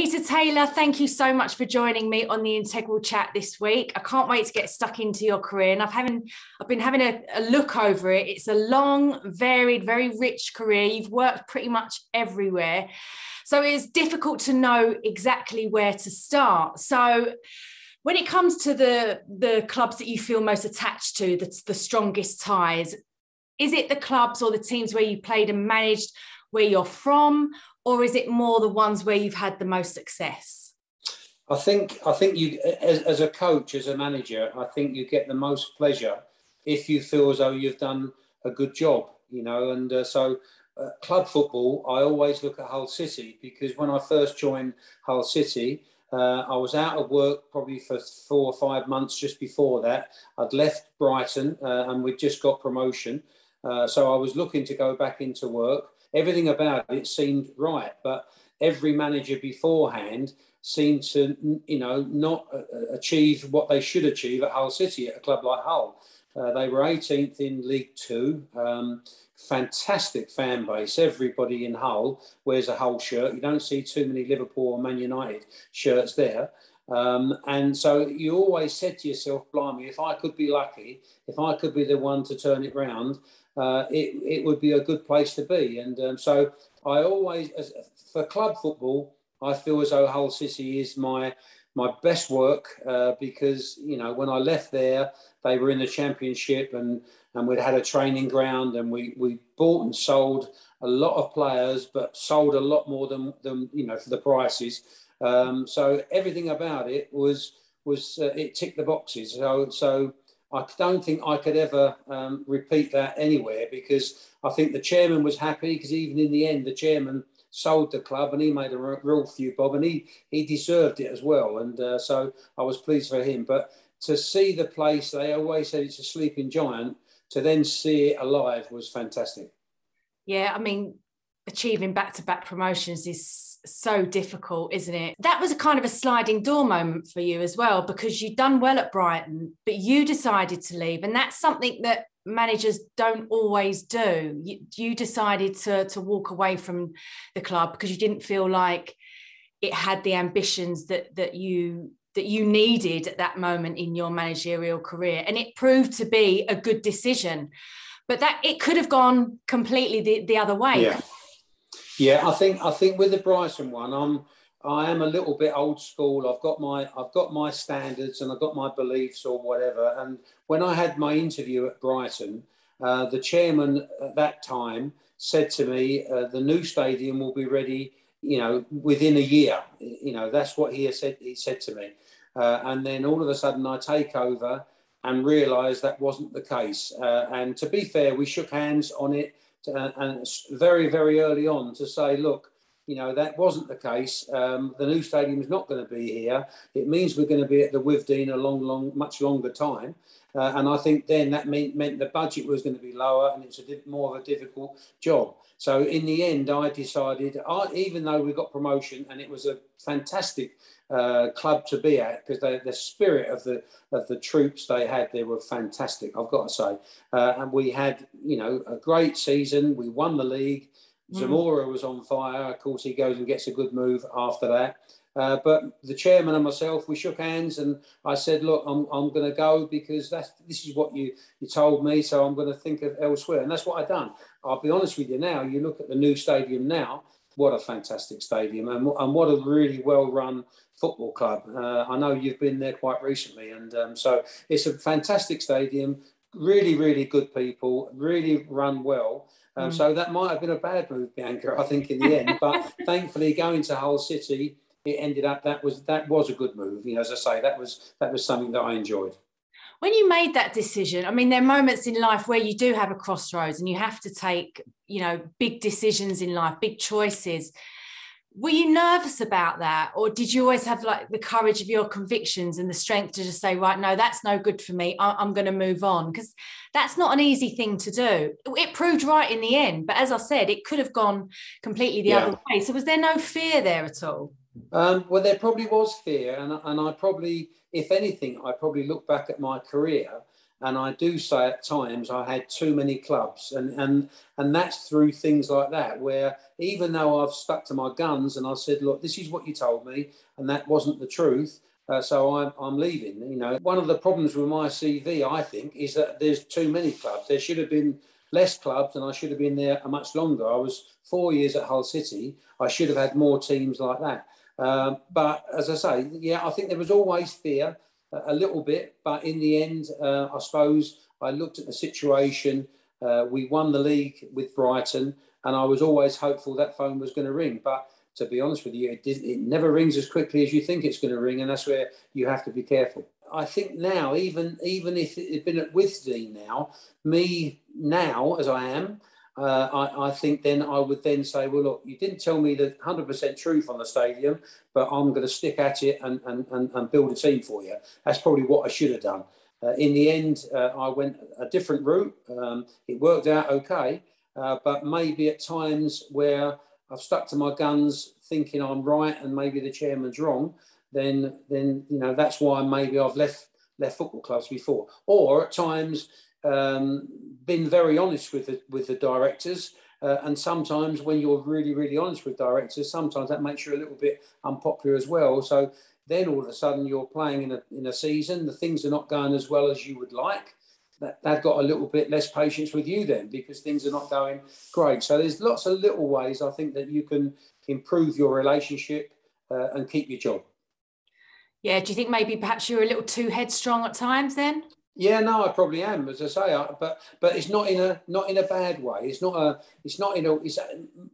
Peter Taylor, thank you so much for joining me on the Integral Chat this week. I can't wait to get stuck into your career, and I've been having a look over it. It's a long, varied, very rich career. You've worked pretty much everywhere, so it's difficult to know exactly where to start. So when it comes to the clubs that you feel most attached to, that's the strongest ties, is it the clubs or the teams where you played and managed where you're from, or is it more the ones where you've had the most success? I think you, as a coach, as a manager, I think you get the most pleasure if you feel as though you've done a good job, you know. And so club football, I always look at Hull City, because when I first joined Hull City, I was out of work probably for 4 or 5 months just before that. I'd left Brighton and we'd just got promotion. So I was looking to go back into work. Everything about it seemed right, but every manager beforehand seemed to, you know, not achieve what they should achieve at Hull City, at a club like Hull. They were 18th in League Two. Fantastic fan base. Everybody in Hull wears a Hull shirt. You don't see too many Liverpool or Man United shirts there. And so you always said to yourself, blimey, if I could be lucky, if I could be the one to turn it round, it would be a good place to be. And so I always, for club football, I feel as though Hull City is my best work, because, you know, when I left there, they were in the Championship, and we'd had a training ground, and we bought and sold a lot of players, but sold a lot more than you know, for the prices. So everything about it was it ticked the boxes. So I don't think I could ever repeat that anywhere, because I think the chairman was happy, because even in the end, the chairman sold the club and he made a real few bob, and he deserved it as well. And so I was pleased for him. But to see the place, they always said it's a sleeping giant, to then see it alive was fantastic. Yeah, I mean, achieving back-to-back promotions is so difficult, isn't it? That was a kind of a sliding door moment for you as well, because you'd done well at Brighton, but you decided to leave. And that's something that managers don't always do. You decided to walk away from the club because you didn't feel like it had the ambitions that you needed at that moment in your managerial career. And it proved to be a good decision. But that it could have gone completely the other way. Yeah. Yeah, I think with the Brighton one, I am a little bit old school. I've got my standards and I've got my beliefs or whatever. And when I had my interview at Brighton, the chairman at that time said to me, the new stadium will be ready, you know, within a year. You know, that's what he said to me. And then all of a sudden I take over and realise that wasn't the case. And to be fair, we shook hands on it. And very, very early on to say, look, you know, that wasn't the case. The new stadium is not going to be here. It means we're going to be at the Withdean a much longer time. And I think then that meant the budget was going to be lower, and it's more of a difficult job. So in the end, I decided, even though we got promotion, and it was a fantastic club to be at, because the spirit of the troops they had, they were fantastic, I've got to say. And we had, you know, a great season. We won the league. Zamora was on fire. Of course, he goes and gets a good move after that. But the chairman and myself, we shook hands, and I said, look, I'm going to go, because this is what you told me, so I'm going to think of elsewhere. And that's what I've done. I'll be honest with you now, you look at the new stadium now, what a fantastic stadium, and what a really well-run football club. I know you've been there quite recently, and so it's a fantastic stadium, really, really good people, really run well. So that might have been a bad move, Bianca, I think, in the end. But thankfully, going to Hull City, it ended up that was a good move. You know, as I say, that was something that I enjoyed. When you made that decision, I mean, there are moments in life where you do have a crossroads and you have to take, you know, big decisions in life, big choices. Were you nervous about that? Or did you always have like the courage of your convictions and the strength to just say, right, no, that's no good for me. I'm going to move on? Because that's not an easy thing to do. It proved right in the end. But as I said, it could have gone completely the other way. So was there no fear there at all? Well, there probably was fear. And I probably, if anything, I probably look back at my career And I do say at times I had too many clubs, and that's through things like that, where even though I've stuck to my guns and I said, look, this is what you told me, and that wasn't the truth, so I'm leaving. You know, one of the problems with my CV, I think, is that there's too many clubs. There should have been less clubs, and I should have been there much longer. I was 4 years at Hull City. I should have had more teams like that. But as I say, yeah, I think there was always fear, a little bit, but in the end, I suppose I looked at the situation. We won the league with Brighton, and I was always hopeful that phone was going to ring. But to be honest with you, it never rings as quickly as you think it's going to ring, and that's where you have to be careful. I think now, even if it had been at Withdean now, me now as I am, I think then I would then say, well, look, you didn't tell me the 100% truth on the stadium, but I'm going to stick at it and build a team for you. That's probably what I should have done. In the end, I went a different route. It worked out okay, but maybe at times where I've stuck to my guns thinking I'm right and maybe the chairman's wrong, then you know, that's why maybe I've left football clubs before. Or at times been very honest with the directors, and sometimes when you're really, really honest with directors, sometimes that makes you a little bit unpopular as well. So then all of a sudden you're playing in a season, the things are not going as well as you would like. They've got a little bit less patience with you then because things are not going great. So there's lots of little ways I think that you can improve your relationship and keep your job. Yeah, do you think maybe perhaps you're a little too headstrong at times then? Yeah, no, I probably am, as I say, but it's not in a bad way.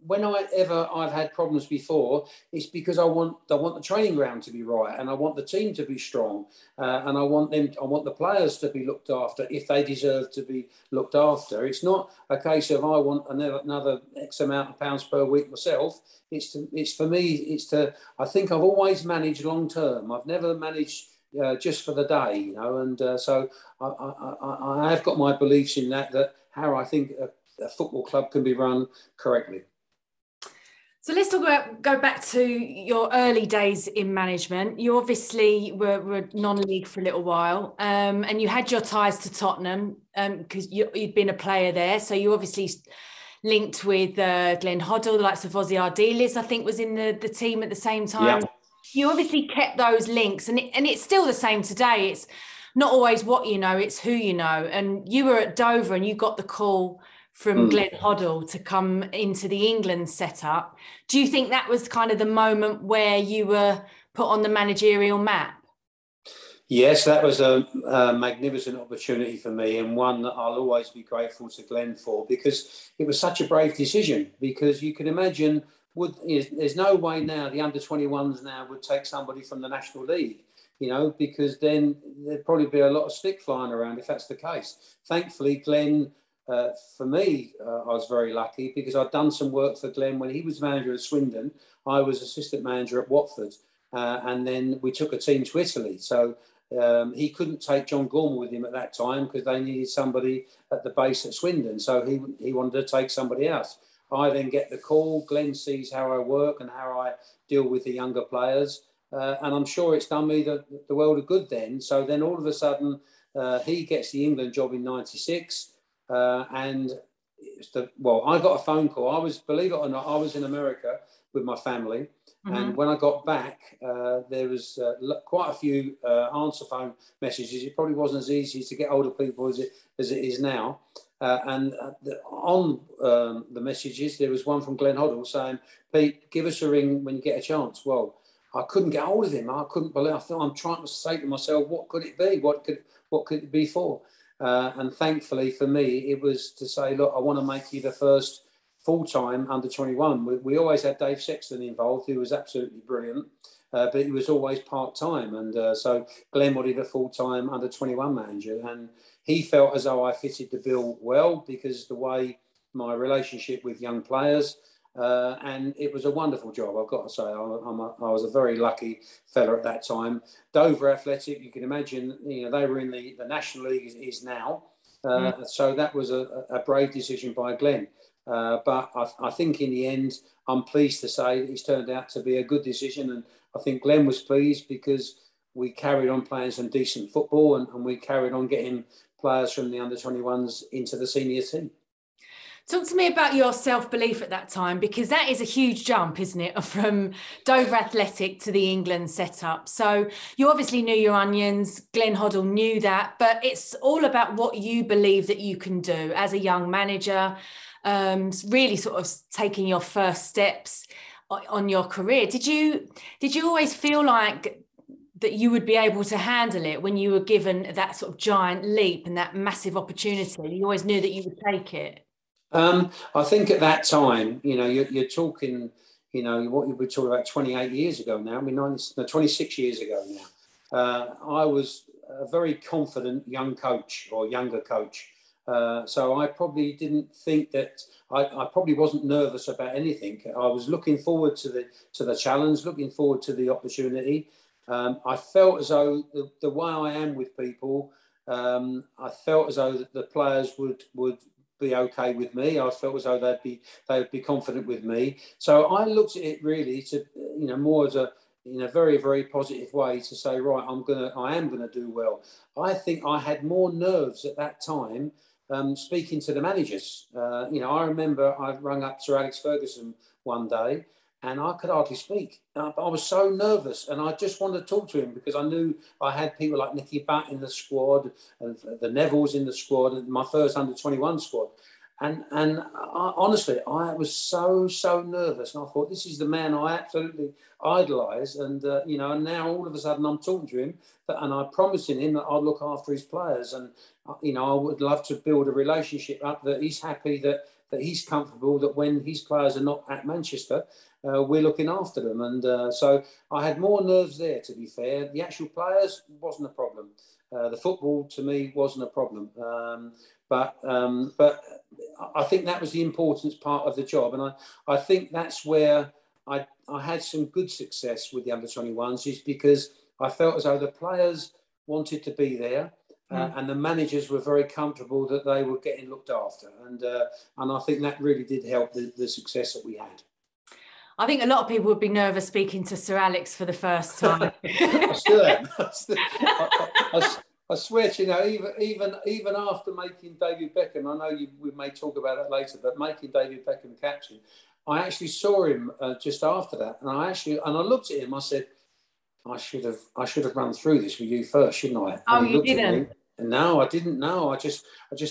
When I've had problems before, it's because I want the training ground to be right, and I want the team to be strong, and I want the players to be looked after if they deserve to be looked after. It's not a case of I want another X amount of pounds per week myself. I think I've always managed long term. I've never managed just for the day, you know, and so I have got my beliefs in that how I think a football club can be run correctly. So let's go back to your early days in management. You obviously were non-league for a little while, and you had your ties to Tottenham because you'd been a player there. So you obviously linked with Glenn Hoddle, the likes of Ozzy Ardiles, I think was in the team at the same time. Yeah. You obviously kept those links, and it's still the same today. It's not always what you know, it's who you know. And you were at Dover and you got the call from Glenn Hoddle to come into the England setup. Do you think that was kind of the moment where you were put on the managerial map? Yes, that was a magnificent opportunity for me, and one that I'll always be grateful to Glenn for, because it was such a brave decision. Because you can imagine, there's no way now the under-21s now would take somebody from the National League, you know, because then there'd probably be a lot of stick flying around if that's the case. Thankfully, Glenn, for me, I was very lucky because I'd done some work for Glenn when he was manager at Swindon. I was assistant manager at Watford, and then we took a team to Italy. So he couldn't take John Gorman with him at that time because they needed somebody at the base at Swindon. So he wanted to take somebody else. I then get the call. Glenn sees how I work and how I deal with the younger players. And I'm sure it's done me the world of good then. So then all of a sudden, he gets the England job in '96. And I got a phone call. Believe it or not, I was in America with my family. Mm-hmm. And when I got back, there was quite a few answer phone messages. It probably wasn't as easy to get hold of people as it is now. On the messages, there was one from Glenn Hoddle saying, "Pete, give us a ring when you get a chance." Well, I couldn't get hold of him. I couldn't believe. I'm trying to say to myself, what could it be? What could it be for? And thankfully for me, it was to say, look, I want to make you the first full-time under-21. We always had Dave Sexton involved, who was absolutely brilliant, but he was always part-time. And so Glenn wanted a full-time under-21 manager. And he felt as though I fitted the bill well because the way my relationship with young players, and it was a wonderful job, I've got to say. I was a very lucky fella at that time. Dover Athletic, you can imagine, you know, they were in the National League is now. So that was a brave decision by Glenn. But I think in the end, I'm pleased to say that it's turned out to be a good decision. And I think Glenn was pleased because we carried on playing some decent football and we carried on getting players from the under-21s into the senior team. Talk to me about your self-belief at that time, because that is a huge jump, isn't it, from Dover Athletic to the England setup. So you obviously knew your onions, Glenn Hoddle knew that, but it's all about what you believe that you can do as a young manager, really sort of taking your first steps on your career. Did you always feel like that you would be able to handle it when you were given that sort of giant leap and that massive opportunity? You always knew that you would take it? I think at that time, you're talking, what you were talking about 28 years ago now. I mean, 26 years ago now. I was a very confident young coach or younger coach. So I probably didn't think that I probably wasn't nervous about anything. I was looking forward to the challenge, looking forward to the opportunity. I felt as though the way I am with people, I felt as though the players would be okay with me. I felt as though they would be confident with me. So I looked at it really to more as in a very, very positive way to say, right, I am gonna do well. I think I had more nerves at that time speaking to the managers. I remember I rang up Sir Alex Ferguson one day and I could hardly speak. I was so nervous and I just wanted to talk to him because I knew I had people like Nicky Butt in the squad, and the Nevilles in the squad, and my first under-21 squad. Honestly, I was so nervous, and I thought, this is the man I absolutely idolise, and and now all of a sudden I'm talking to him, and I'm promising him that I'll look after his players, and I would love to build a relationship up that he's happy, that he's comfortable, that when his players are not at Manchester, we're looking after them. And so I had more nerves there, to be fair. The actual players wasn't a problem. The football, to me, wasn't a problem. But I think that was the important part of the job. And I think that's where I had some good success with the under-21s, is because I felt as though the players wanted to be there. And the managers were very comfortable that they were getting looked after. And I think that really did help the success that we had. I think a lot of people would be nervous speaking to Sir Alex for the first time. I still am. I swear to you, even after making David Beckham, I know we may talk about that later, but making David Beckham captain, I actually saw him just after that, and I looked at him. I said, I should have run through this with you first, shouldn't I? Oh, you didn't? And no, I didn't know. I just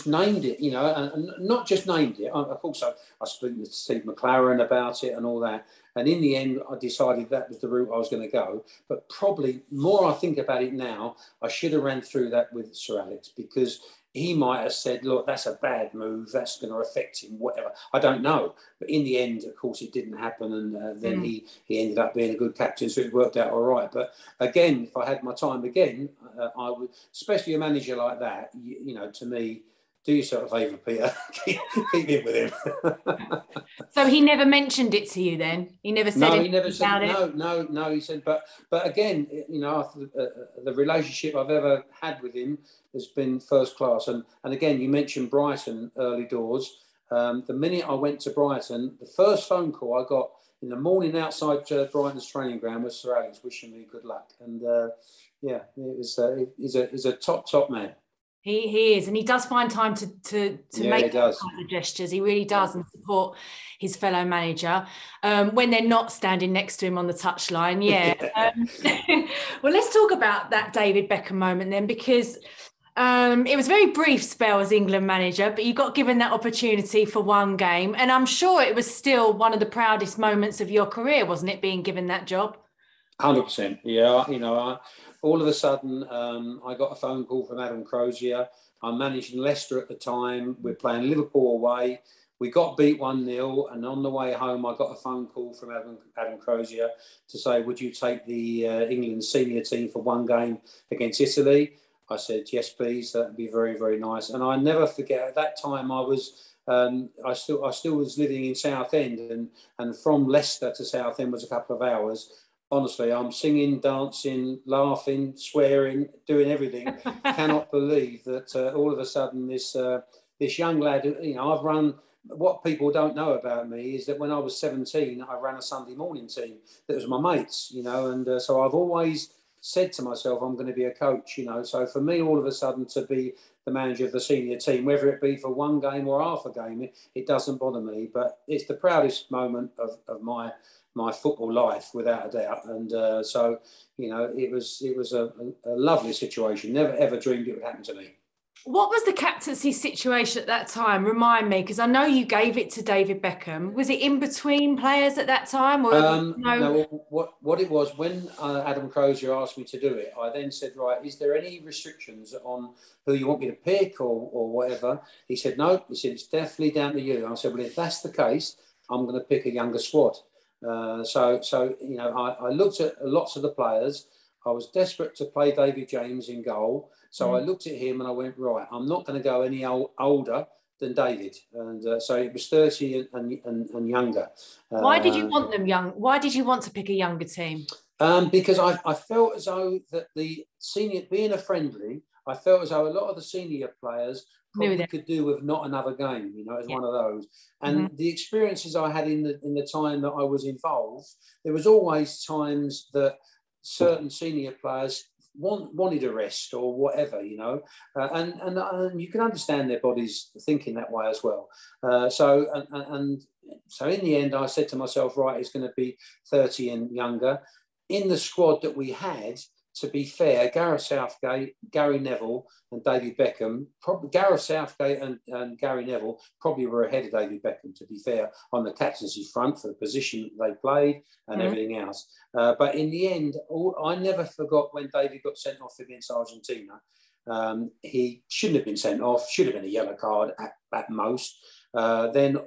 named it, and not just named it. Of course, I spoke to Steve McLaren about it and all that. And in the end, I decided that was the route I was going to go. But probably more I think about it now, I should have ran through that with Sir Alex, because he might have said, look, that's a bad move, that's going to affect him, whatever. I don't know. But in the end, of course, it didn't happen. And then he ended up being a good captain, so it worked out all right. But again, if I had my time again, I would, especially a manager like that, to me, do yourself a favour, Peter. keep in with him. So he never mentioned it to you then? He never said no, he never said about it. No. He said, but again, the relationship I've ever had with him has been first class. And again, you mentioned Brighton early doors. The minute I went to Brighton, the first phone call I got in the morning outside Brighton's training ground was Sir Alex wishing me good luck. And he's a top man. He is, and he does find time to make those kind of gestures. He really does, and support his fellow manager when they're not standing next to him on the touchline. Yeah. Well, let's talk about that David Beckham moment then, because it was a very brief spell as England manager, but you got given that opportunity for one game, and I'm sure it was still one of the proudest moments of your career, wasn't it, being given that job? 100%. Yeah, all of a sudden, I got a phone call from Adam Crozier. I'm managing Leicester at the time. We're playing Liverpool away. We got beat 1-0, and on the way home, I got a phone call from Adam Crozier to say, would you take the England senior team for one game against Italy? I said, yes, please. That'd be very, very nice. And I never forget, at that time, I still was living in Southend, and from Leicester to Southend was a couple of hours. Honestly, I'm singing, dancing, laughing, swearing, doing everything. Cannot believe that all of a sudden this young lad, I've run. What people don't know about me is that when I was 17, I ran a Sunday morning team that was my mates, and so I've always said to myself, I'm going to be a coach, So for me, all of a sudden to be the manager of the senior team, whether it be for one game or half a game. It doesn't bother me, but it's the proudest moment of my football life, without a doubt. And so, you know, it was a lovely situation. Never ever dreamed it would happen to me. What was the captaincy situation at that time? Remind me, because I know you gave it to David Beckham. Was it in between players at that time? Or no, what it was, when Adam Crozier asked me to do it, I then said, right, is there any restrictions on who you want me to pick or whatever? He said, no. He said, it's definitely down to you. I said, well, if that's the case, I'm going to pick a younger squad. So you know, I looked at lots of the players. I was desperate to play David James in goal. So I looked at him and I went, right, I'm not going to go any older than David. And so it was 30 and younger. Why did you want them young? Why did you want to pick a younger team? Because I felt as though that the senior, being a friendly, I felt as though a lot of the senior players probably could do with not another game, you know, as one of those. And the experiences I had in the time that I was involved, there was always times that certain senior players wanted a rest or whatever, you know, and you can understand their bodies thinking that way as well. So in the end, I said to myself, right, it's going to be 30 and younger. In the squad that we had, to be fair, Gareth Southgate, Gary Neville and David Beckham, probably Gareth Southgate and Gary Neville probably were ahead of David Beckham, to be fair, on the captaincy front for the position they played and everything else. But in the end, I never forgot when David got sent off against Argentina. He shouldn't have been sent off, should have been a yellow card at most. Then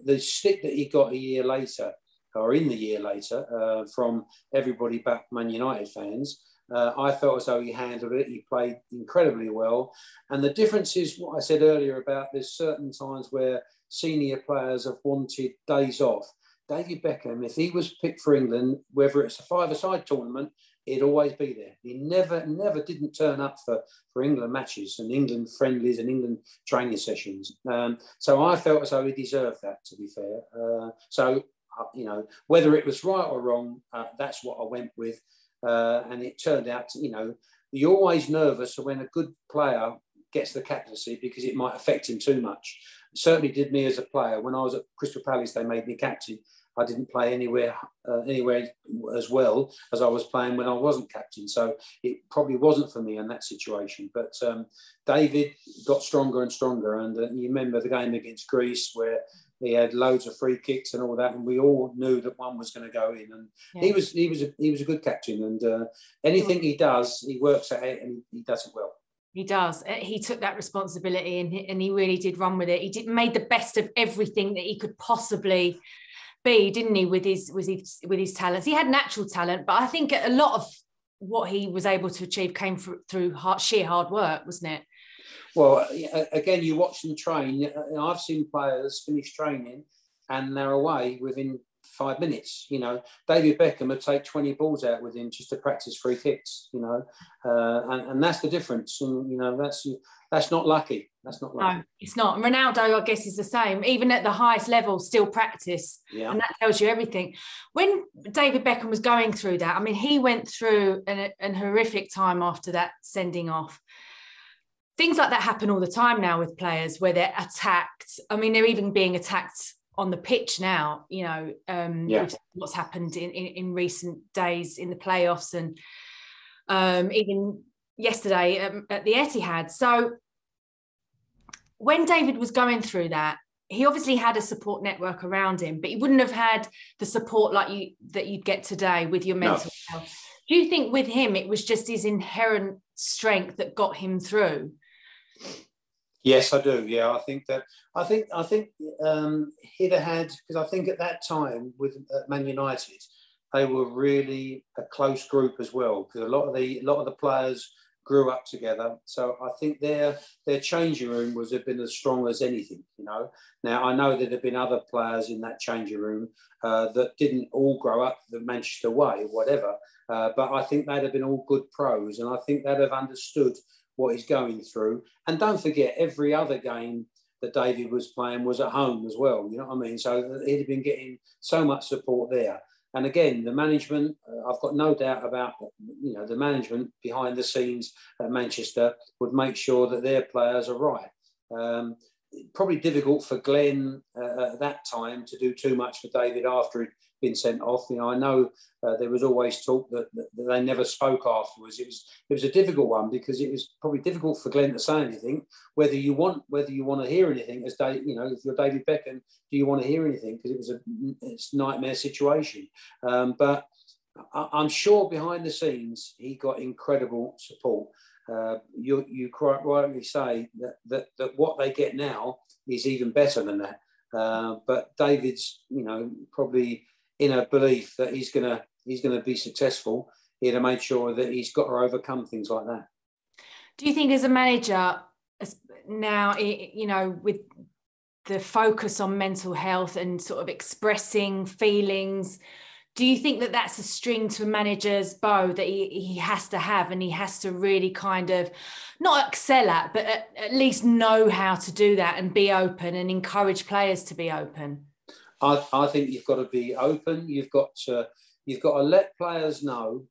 the stick that he got a year later, or in the year later, from everybody but Man United fans, I felt as though he handled it. He played incredibly well. And the difference is what I said earlier about there's certain times where senior players have wanted days off. David Beckham, if he was picked for England, whether it's a five-a-side tournament, he'd always be there. He never didn't turn up for England matches and England friendlies and England training sessions. So I felt as though he deserved that, to be fair. So, you know, whether it was right or wrong, that's what I went with. And it turned out to, you know, you're always nervous when a good player gets the captaincy because it might affect him too much. It certainly did me as a player. When I was at Crystal Palace, they made me captain. I didn't play anywhere as well as I was playing when I wasn't captain. So it probably wasn't for me in that situation. But David got stronger and stronger. And you remember the game against Greece where he had loads of free kicks and all that, and we all knew that one was going to go in. And he was a good captain. And anything he does, he works at it and he does it well. He does. He took that responsibility and he really did run with it. He made the best of everything that he could possibly be, didn't he, with his talents. He had natural talent, but I think a lot of what he was able to achieve came through sheer hard work, wasn't it? Well, again, you watch them train. I've seen players finish training and they're away within 5 minutes. You know, David Beckham would take 20 balls out with him just to practice free kicks, you know, and that's the difference. And, you know, that's not lucky. That's not lucky. No, it's not. And Ronaldo, I guess, is the same. Even at the highest level, still practice. Yeah. And that tells you everything. When David Beckham was going through that, I mean, he went through an horrific time after that sending off. Things like that happen all the time now with players where they're attacked. I mean, they're even being attacked on the pitch now, you know, with what's happened in recent days in the playoffs and even yesterday at the Etihad. So when David was going through that, he obviously had a support network around him, but he wouldn't have had the support that you'd get today with your mental health. Do you think with him, it was just his inherent strength that got him through? Yes, I do. Yeah, I think he'd have had, because I think at that time with Man United, they were really a close group as well, because a lot of the players grew up together. So I think their changing room have been as strong as anything, you know. Now, I know there'd have been other players in that changing room that didn't all grow up the Manchester way or whatever, but I think they'd have been all good pros, and I think they'd have understood what he's going through. And don't forget, every other game that David was playing was at home as well, you know what I mean? So he'd have been getting so much support there. And again, the management, I've got no doubt about, the management behind the scenes at Manchester would make sure that their players are right. Probably difficult for Glenn at that time to do too much for David after he'd been sent off. I know there was always talk that they never spoke afterwards. It was a difficult one because it was probably difficult for Glenn to say anything, whether you want to hear anything. As Dave, if you're David Beckham, do you want to hear anything? Because it's a nightmare situation. But I'm sure behind the scenes he got incredible support. You quite rightly say that what they get now is even better than that. But David's, probably in a belief that he's gonna be successful. He'd have made sure that he's got to overcome things like that. Do you think, as a manager now, with the focus on mental health and sort of expressing feelings, do you think that that's a string to a manager's bow that he has to have, and he has to really kind of not excel at, but at least know how to do that and be open and encourage players to be open? I think you've got to be open. You've got to let players know.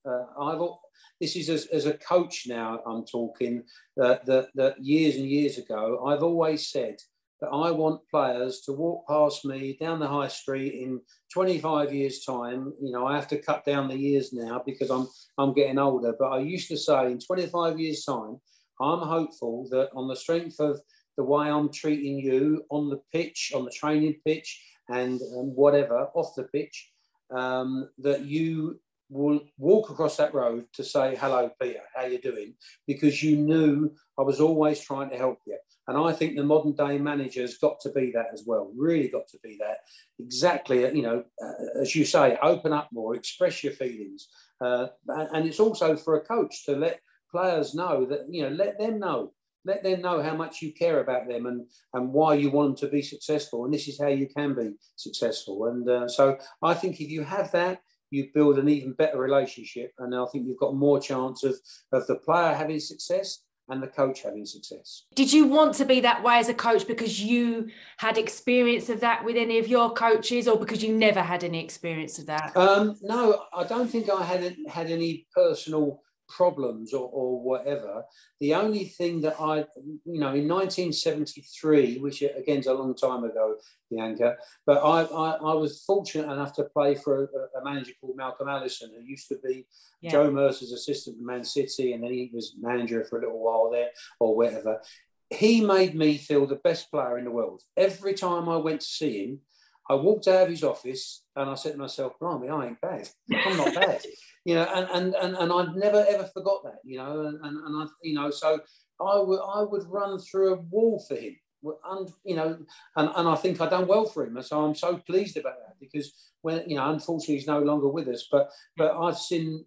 This is as a coach now. I'm talking that years and years ago, I've always said that I want players to walk past me down the high street in 25 years' time. I have to cut down the years now because I'm getting older. But I used to say in 25 years' time, I'm hopeful that on the strength of the way I'm treating you on the pitch, on the training pitch, and whatever off the pitch, that you will walk across that road to say, "Hello, Peter, how you doing?" Because you knew I was always trying to help you. And I think the modern day manager's got to be that as well. Really got to be that. Exactly. As you say, open up more, express your feelings. And it's also for a coach to let players know that, let them know how much you care about them and why you want them to be successful. And this is how you can be successful. And so I think if you have that, you build an even better relationship. And I think you've got more chance of the player having success and the coach having success. Did you want to be that way as a coach because you had experience of that with any of your coaches, or because you never had any experience of that? No, I don't think I had any personal problems or whatever. The only thing that in 1973, which again is a long time ago, Bianca, but I was fortunate enough to play for a manager called Malcolm Allison, who used to be Joe Mercer's assistant at Man City, and then he was manager for a little while there or whatever. He made me feel the best player in the world. Every time I went to see him, I walked out of his office and I said to myself, "Blimey, I ain't bad. I'm not bad." And I've never ever forgot that. So I would run through a wall for him. And I think I've done well for him. So I'm so pleased about that, because when unfortunately he's no longer with us, but I've seen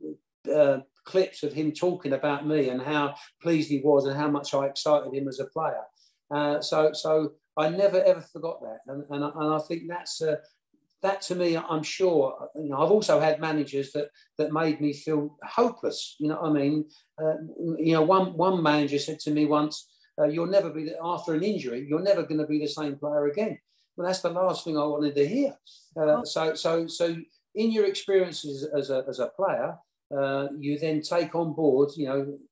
clips of him talking about me and how pleased he was and how much I excited him as a player. So I never ever forgot that, and I think that to me, I'm sure. I've also had managers that made me feel hopeless. One manager said to me once, "You'll never be after an injury. You're never going to be the same player again." Well, that's the last thing I wanted to hear. So in your experiences as a player, you then take on board.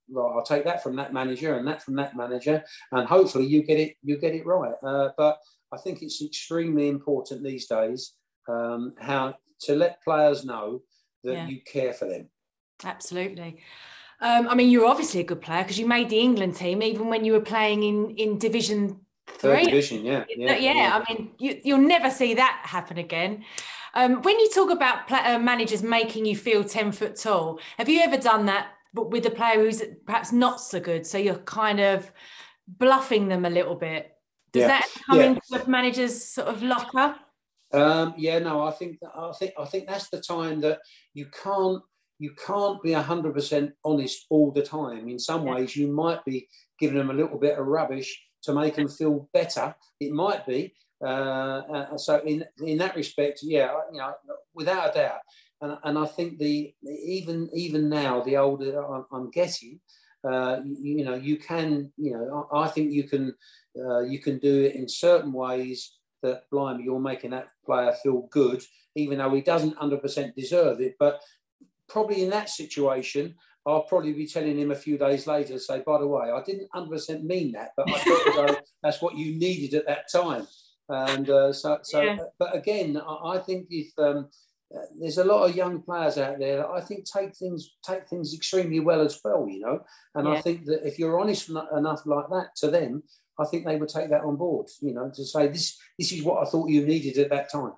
Right, I'll take that from that manager and that from that manager, and hopefully you get it right. But I think it's extremely important these days how to let players know that you care for them. Absolutely. You're obviously a good player because you made the England team even when you were playing in Division 3. Third division, yeah. You'll never see that happen again. When you talk about managers making you feel 10 foot tall, have you ever done that with a player who's perhaps not so good? So you're kind of bluffing them a little bit. Does that come into the manager's sort of locker? I think that's the time that you can't be 100% honest all the time. In some ways, you might be giving them a little bit of rubbish to make them feel better. It might be. So in that respect, without a doubt. And I think even now, the older I'm getting, you can, I think you can do it in certain ways that blimey, you're making that player feel good, even though he doesn't 100% deserve it. But probably in that situation, I'll probably be telling him a few days later, say, by the way, I didn't 100% mean that, but I felt as though that's what you needed at that time. And but again, I think if there's a lot of young players out there that I think take things extremely well as well, you know. And I think that if you're honest enough like that to them, I think they would take that on board, you know, to say this is what I thought you needed at that time.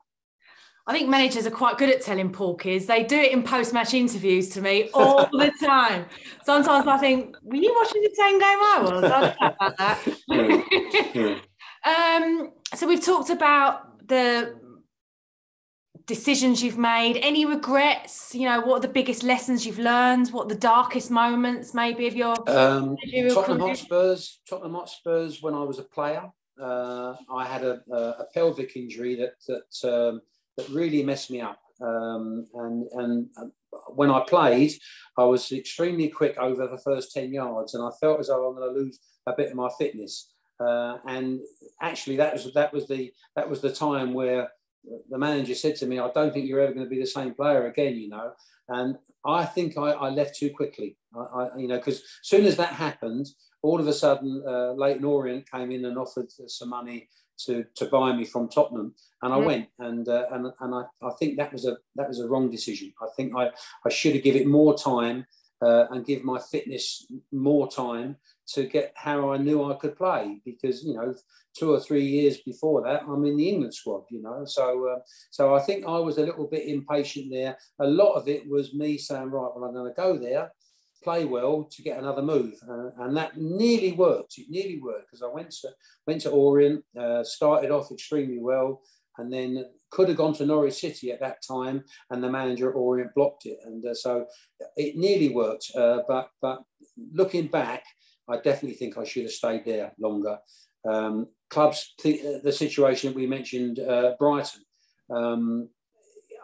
I think managers are quite good at telling porkies. They do it in post-match interviews to me all the time. Sometimes I think, were you watching the same game I was? I don't know about that. So we've talked about the decisions you've made. Any regrets? You know, what are the biggest lessons you've learned? What are the darkest moments maybe of your Tottenham Hotspurs, when I was a player, I had a pelvic injury that really messed me up. And when I played, I was extremely quick over the first 10 yards, and I felt as though I'm going to lose a bit of my fitness. And actually, that was the time where the manager said to me, "I don't think you're ever going to be the same player again," you know. And I think I left too quickly, you know, because as soon as that happened, all of a sudden, Leyton Orient came in and offered some money to buy me from Tottenham, and I went, and I think that was a wrong decision. I think I should have given it more time and give my fitness more time to get how I knew I could play, because, you know, 2 or 3 years before that, I'm in the England squad, you know. So I think I was a little bit impatient there. A lot of it was me saying, right, well, I'm going to go there, play well to get another move, and that nearly worked. It nearly worked, because I went to Orient, started off extremely well, and then could have gone to Norwich City at that time, and the manager at Orient blocked it, and so it nearly worked. But looking back, I definitely think I should have stayed there longer. Clubs, the situation that we mentioned, Brighton.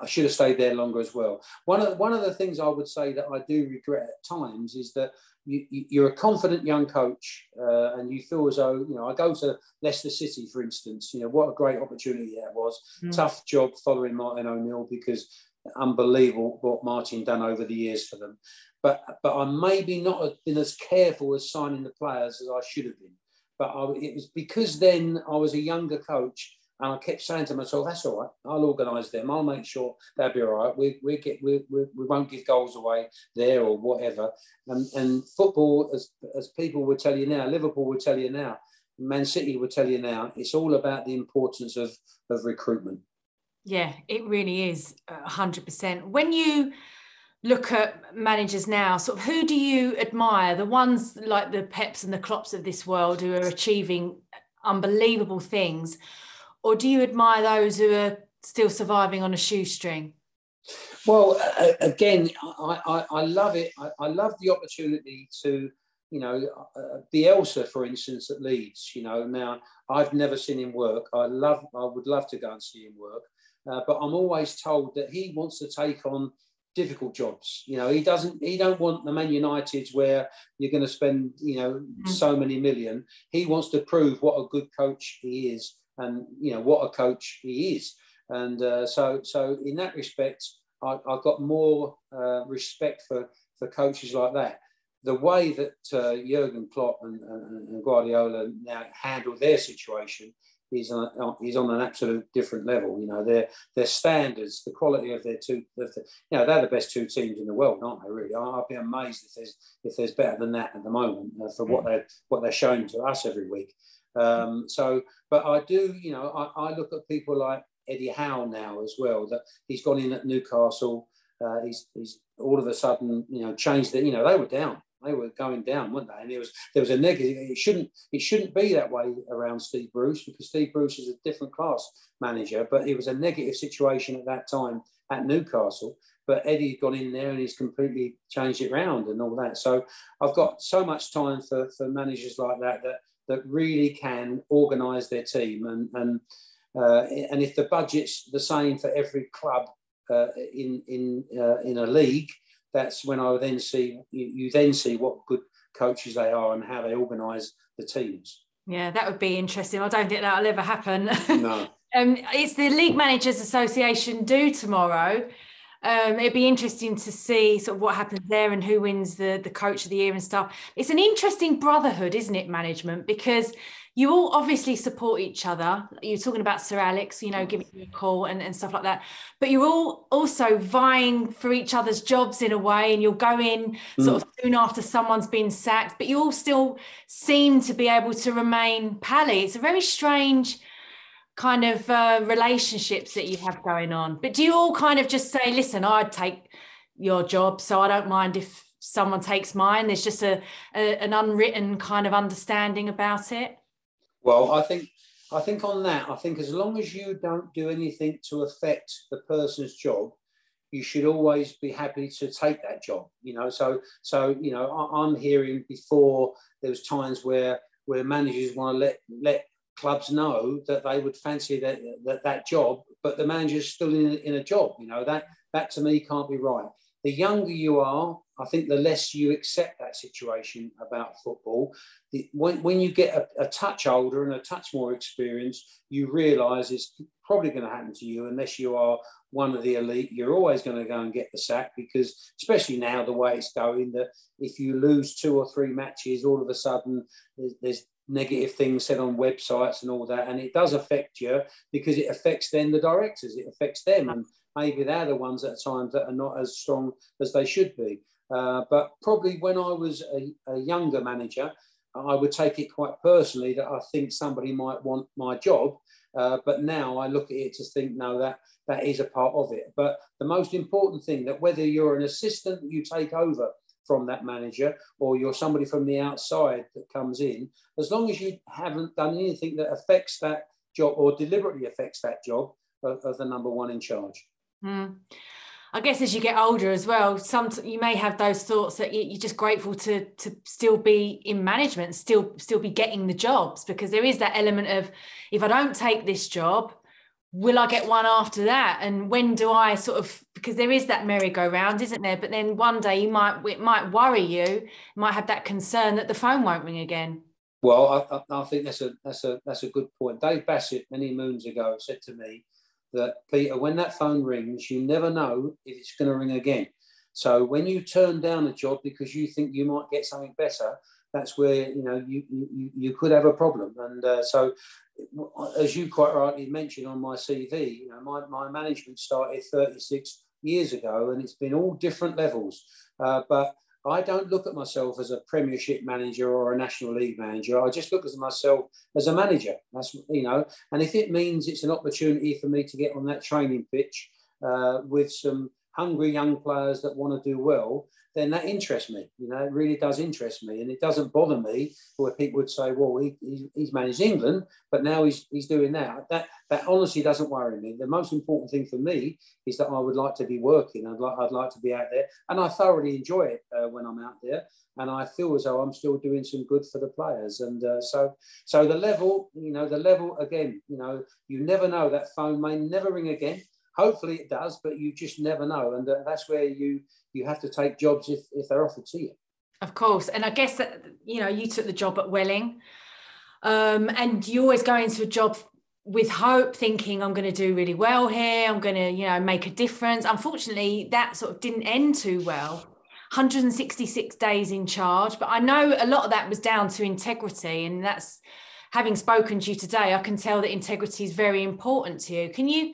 I should have stayed there longer as well. One of the things I would say that I do regret at times is that you're a confident young coach, and you feel as though, you know, I go to Leicester City, for instance, you know, what a great opportunity that was. Tough job following Martin O'Neill, because unbelievable what Martin done over the years for them. But I maybe not have been as careful as signing the players as I should have been. But it was because then I was a younger coach, and I kept saying to myself, that's all right, I'll organise them, I'll make sure they'll be all right. We won't give goals away there or whatever. And football, as people would tell you now, Liverpool would tell you now, Man City would tell you now, it's all about the importance of recruitment. Yeah, it really is 100%. When you look at managers now, sort of who do you admire? The ones like the Peps and the Klopps of this world who are achieving unbelievable things, or do you admire those who are still surviving on a shoestring? Well, again, I love it. I love the opportunity to, you know, Bielsa, for instance, at Leeds. You know, now I've never seen him work. I would love to go and see him work, but I'm always told that he wants to take on difficult jobs. You know, he don't want the Man Uniteds where you're going to spend, you know, so many million. He wants to prove what a good coach he is, and, you know, what a coach he is. And so in that respect, I've got more respect for coaches like that. The way that Jurgen Klopp and Guardiola now handle their situation is on an absolute different level. You know, their standards, the quality of their two, you know, they're the best two teams in the world, aren't they? Really, I'd be amazed if there's better than that at the moment for what they're showing to us every week. But I do, you know, I look at people like Eddie Howe now as well, that he's gone in at Newcastle. He's all of a sudden, you know, changed it. You know, they were down. They were going down, weren't they? And there was a negative. It shouldn't be that way around Steve Bruce, because Steve Bruce is a different class manager. But it was a negative situation at that time at Newcastle. But Eddie got in there and he's completely changed it round and all that. So I've got so much time for managers like that really can organise their team, and if the budget's the same for every club in a league, that's when I would then see you then see what good coaches they are and how they organise the teams. Yeah, that would be interesting. I don't think that'll ever happen. No. It's the League Managers Association due tomorrow. It'd be interesting to see sort of what happens there and who wins the coach of the year and stuff. It's an interesting brotherhood, isn't it, management? Because you all obviously support each other. You're talking about Sir Alex, you know, giving you a call and stuff like that. But you're all also vying for each other's jobs in a way, and you'll go in sort of soon after someone's been sacked, but you all still seem to be able to remain pally. It's a very strange kind of relationships that you have going on. But do you all kind of just say, listen, I'd take your job, so I don't mind if someone takes mine? There's just an unwritten kind of understanding about it. Well, I think on that, I think as long as you don't do anything to affect the person's job, you should always be happy to take that job. You know, so you know, I'm hearing before there was times where managers want to let clubs know that they would fancy that job, but the manager's still in a job. You know, that to me can't be right. The younger you are, I think the less you accept that situation about football. When you get a touch older and a touch more experienced, you realise it's probably going to happen to you unless you are one of the elite. You're always going to go and get the sack, because especially now the way it's going, that if you lose 2 or 3 matches, all of a sudden there's negative things said on websites and all that, and it does affect you, because it affects then the directors, it affects them, and maybe they're the ones at times that are not as strong as they should be. But probably when I was a younger manager, I would take it quite personally that I think somebody might want my job. But now I look at it to think, no, that is a part of it. But the most important thing, that whether you're an assistant, you take over from that manager, or you're somebody from the outside that comes in, as long as you haven't done anything that affects that job or deliberately affects that job of the number one in charge. I guess as you get older as well, you may have those thoughts that you're just grateful to still be in management, still be getting the jobs, because there is that element of, if I don't take this job, will I get one after that? And when do I sort of, because there is that merry-go-round, isn't there? But then one day it might worry you, you might have that concern that the phone won't ring again. Well, I think that's a good point. Dave Bassett many moons ago said to me that, Peter, when that phone rings, you never know if it's going to ring again. So when you turn down a job because you think you might get something better, that's where you could have a problem. And so, as you quite rightly mentioned on my CV, my management started 36 years ago, and it's been all different levels. But I don't look at myself as a Premiership manager or a National League manager. I just look at myself as a manager. That's, and if it means it's an opportunity for me to get on that training pitch with some hungry young players that want to do well, then that interests me. It really does interest me, and it doesn't bother me where people would say, "Well, he's managed England, but now he's doing that." That honestly doesn't worry me. The most important thing for me is that I would like to be working. I'd like to be out there, and I thoroughly enjoy it when I'm out there, and I feel as though I'm still doing some good for the players. And so the level, again, you never know. That phone may never ring again. Hopefully it does, but you just never know. And that's where you have to take jobs if they're offered to you. Of course. And I guess that, you took the job at Welling, and you always go into a job with hope, thinking I'm going to do really well here. I'm going to, make a difference. Unfortunately, that sort of didn't end too well. 166 days in charge. But I know a lot of that was down to integrity. And that's, having spoken to you today, I can tell that integrity is very important to you. Can you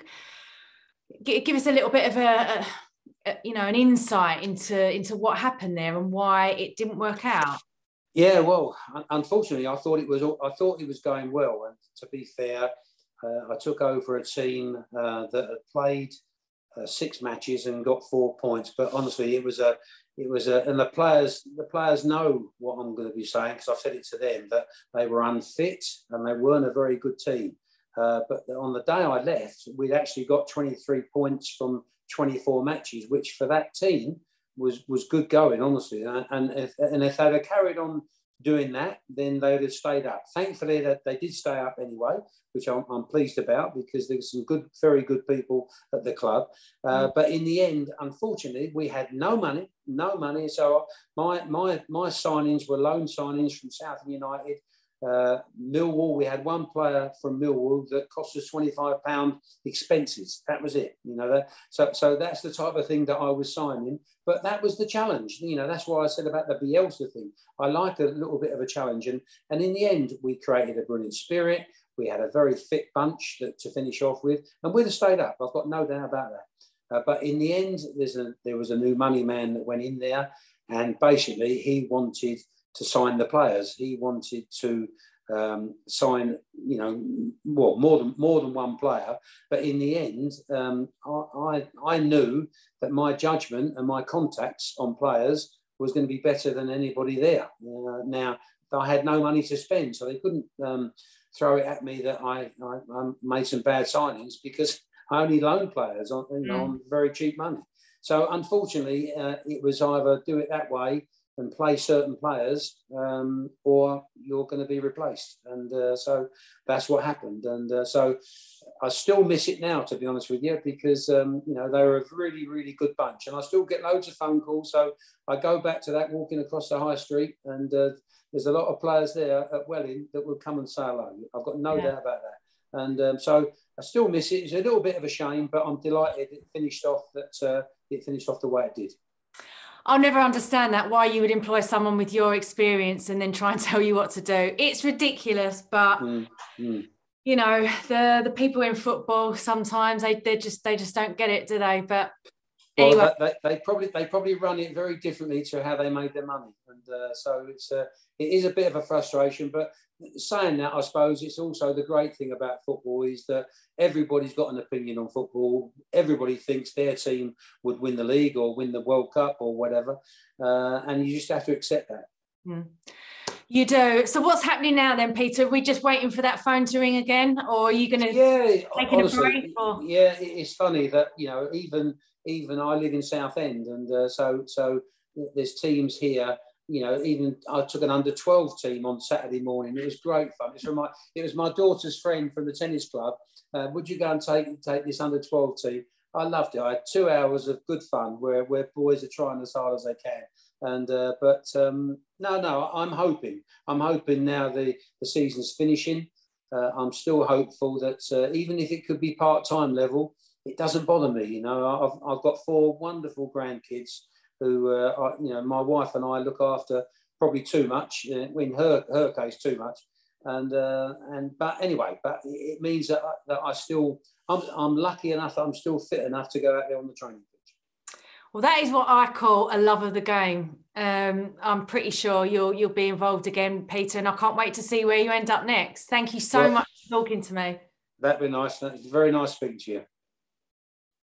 give us a little bit of an insight into what happened there and why it didn't work out? Yeah, well, unfortunately, I thought it was going well. And to be fair, I took over a team that had played 6 matches and got 4 points. But honestly, it was and the players know what I'm going to be saying, because I've said it to them, that they were unfit and they weren't a very good team. But on the day I left, we'd actually got 23 points from 24 matches, which for that team was good going, honestly. And if they'd have carried on doing that, then they'd have stayed up. Thankfully, that they did stay up anyway, which I'm pleased about, because there's some very good people at the club. But in the end, unfortunately, we had no money. So my signings were loan signings from Southend United, Millwall, we had one player from Millwall that cost us £25 expenses. That was it. So that's the type of thing that I was signing. But that was the challenge. That's why I said about the Bielsa thing. I like a little bit of a challenge. And in the end, we created a brilliant spirit. We had a very fit bunch to finish off with. And we'd have stayed up. I've got no doubt about that. But in the end, there was a new money man that went in there. And basically, he wanted to sign the players. He wanted to sign, more than one player. But in the end, I knew that my judgment and my contacts on players was going to be better than anybody there. Now, I had no money to spend, so they couldn't throw it at me that I made some bad signings, because I only loaned players on very cheap money. So unfortunately, it was either do it that way and play certain players, or you're going to be replaced. And so that's what happened. And so I still miss it now, to be honest with you, because, they were a really, really good bunch. And I still get loads of phone calls. So I go back to that, walking across the high street, and there's a lot of players there at Welling that will come and say hello. I've got no doubt about that. And so I still miss it. It's a little bit of a shame, but I'm delighted it finished off the way it did. I'll never understand that, why you would employ someone with your experience and then try and tell you what to do. It's ridiculous, but the people in football sometimes they just don't get it, do they? But well, anyway, they probably run it very differently to how they made their money, and so it is a bit of a frustration. But saying that, I suppose it's also the great thing about football is that everybody's got an opinion on football. Everybody thinks their team would win the league or win the World Cup or whatever, and you just have to accept that. You do. So what's happening now then, Peter? Are we just waiting for that phone to ring again, or are you going to take a break? Or? Yeah, it's funny that even I live in Southend, and so there's teams here. Even I took an under-12 team on Saturday morning. It was great fun. It was my daughter's friend from the tennis club. Would you go and take this under-12 team? I loved it. I had 2 hours of good fun where boys are trying as hard as they can. And no, I'm hoping now the season's finishing. I'm still hopeful that even if it could be part-time level, it doesn't bother me. I've got 4 wonderful grandkids who, my wife and I look after probably too much. In her case, too much. But anyway, it means that I'm lucky enough that I'm still fit enough to go out there on the training pitch. Well, that is what I call a love of the game. I'm pretty sure you'll be involved again, Peter, and I can't wait to see where you end up next. Thank you so much for talking to me. That'd be nice. It's very nice speaking to you.